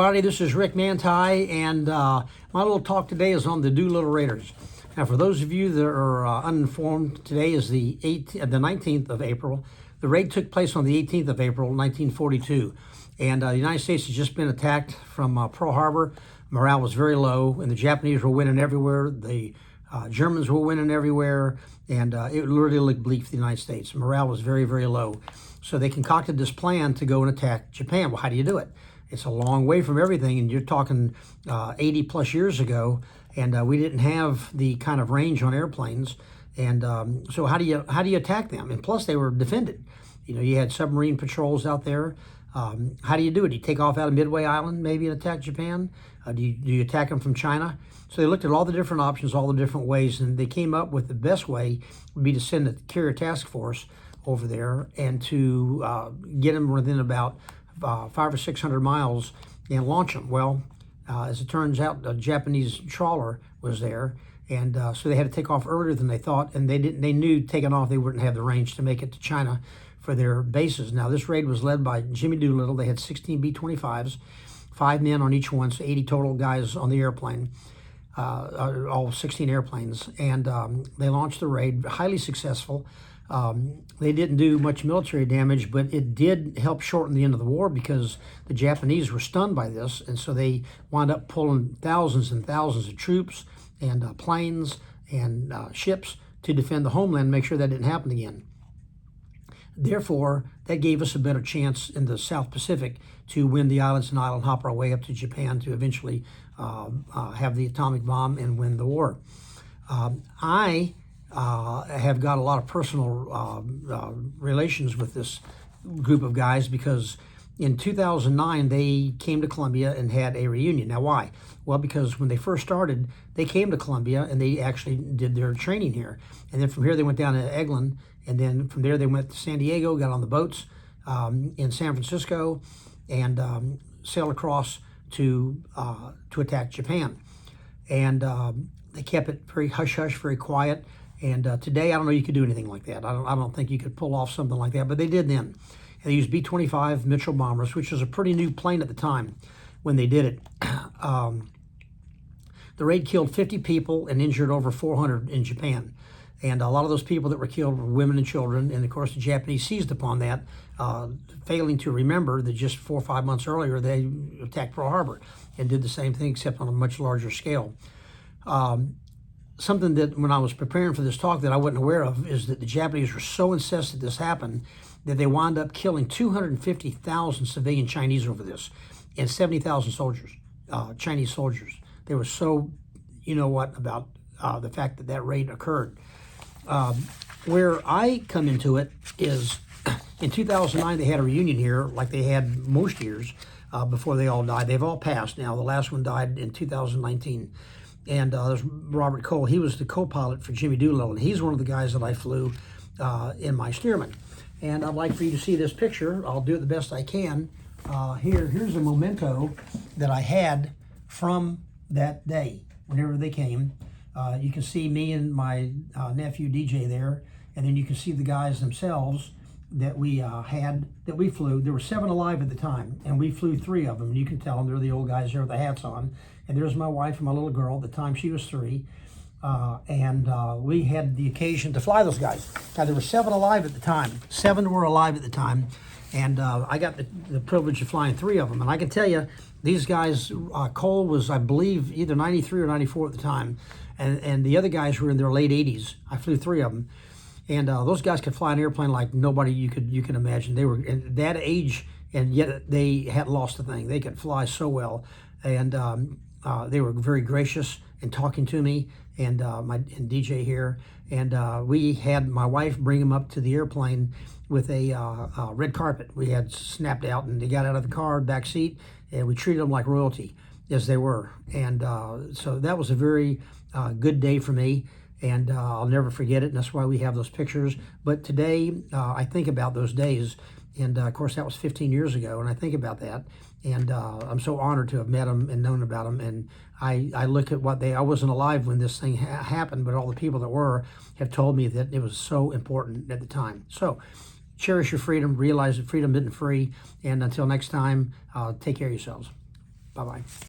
Everybody, this is Rick Mantei, and my little talk today is on the Doolittle Raiders. Now, for those of you that are uninformed, today is the 19th of April. The raid took place on the 18th of April, 1942, and the United States has just been attacked from Pearl Harbor. Morale was very low, and the Japanese were winning everywhere. The Germans were winning everywhere, and it really looked bleak for the United States. Morale was very, very low. So they concocted this plan to go and attack Japan. Well, how do you do it? It's a long way from everything, and you're talking 80 plus years ago, and we didn't have the kind of range on airplanes. And so how do you attack them? And plus, they were defended. You know, you had submarine patrols out there. How do you do it? Do you take off out of Midway Island, maybe, and attack Japan? Do you attack them from China? So they looked at all the different options, all the different ways, and they came up with the best way would be to send a carrier task force over there and to get them within about 500 or 600 miles and launch them. Well, as it turns out, a Japanese trawler was there, and so they had to take off earlier than they thought, and they knew taking off they wouldn't have the range to make it to China for their bases. Now, this raid was led by Jimmy Doolittle. They had 16 B-25s, 5 men on each one, so 80 total guys on the airplane, all 16 airplanes, and they launched the raid, highly successful. They didn't do much military damage, but it did help shorten the end of the war because the Japanese were stunned by this, and so they wound up pulling thousands and thousands of troops and planes and ships to defend the homeland and make sure that didn't happen again. Therefore, that gave us a better chance in the South Pacific to win the islands and island hop our way up to Japan to eventually have the atomic bomb and win the war. I have got a lot of personal relations with this group of guys because in 2009 they came to Columbia and had a reunion. Now, why? Well, because when they first started, they came to Columbia and they actually did their training here. And then from here they went down to Eglin, and then from there they went to San Diego, got on the boats in San Francisco, and sailed across to attack Japan. And they kept it very hush-hush, very quiet. And today, I don't know you could do anything like that. I don't think you could pull off something like that, but they did then. And they used B-25 Mitchell bombers, which was a pretty new plane at the time when they did it. The raid killed 50 people and injured over 400 in Japan. And a lot of those people that were killed were women and children. And of course, the Japanese seized upon that, failing to remember that just 4 or 5 months earlier, they attacked Pearl Harbor and did the same thing, except on a much larger scale. Something that when I was preparing for this talk that I wasn't aware of is that the Japanese were so incensed that this happened that they wound up killing 250,000 civilian Chinese over this and 70,000 soldiers, Chinese soldiers. They were so, you know what, about the fact that that raid occurred. Where I come into it is in 2009 they had a reunion here like they had most years before they all died. They've all passed now. The last one died in 2019. And there's Robert Cole. He was the co-pilot for Jimmy Doolittle, and he's one of the guys that I flew in my Stearman. And I'd like for you to see this picture. I'll do it the best I can. Here's a memento that I had from that day, whenever they came. You can see me and my nephew DJ there, and then you can see the guys themselves that we flew. There were 7 alive at the time, and we flew 3 of them. And you can tell them they're the old guys there with the hats on. And there's my wife and my little girl. At the time, she was 3. And we had the occasion to fly those guys. Now, there were 7 alive at the time. 7 were alive at the time. And I got the privilege of flying 3 of them. And I can tell you, these guys, Cole was, I believe, either 93 or 94 at the time. And the other guys were in their late 80s. I flew 3 of them. And those guys could fly an airplane like nobody you can imagine. They were at that age, and yet they hadn't lost a thing. They could fly so well. And they were very gracious in talking to me and DJ here. And we had my wife bring them up to the airplane with a red carpet we had snapped out, and they got out of the car, back seat, and we treated them like royalty, as they were. And so that was a very good day for me, and I'll never forget it, and that's why we have those pictures. But today, I think about those days, and of course, that was 15 years ago, and I think about that. And I'm so honored to have met them and known about them. And I look at what I wasn't alive when this thing happened, but all the people that were have told me that it was so important at the time. So cherish your freedom, realize that freedom isn't free, and until next time, take care of yourselves. Bye-bye.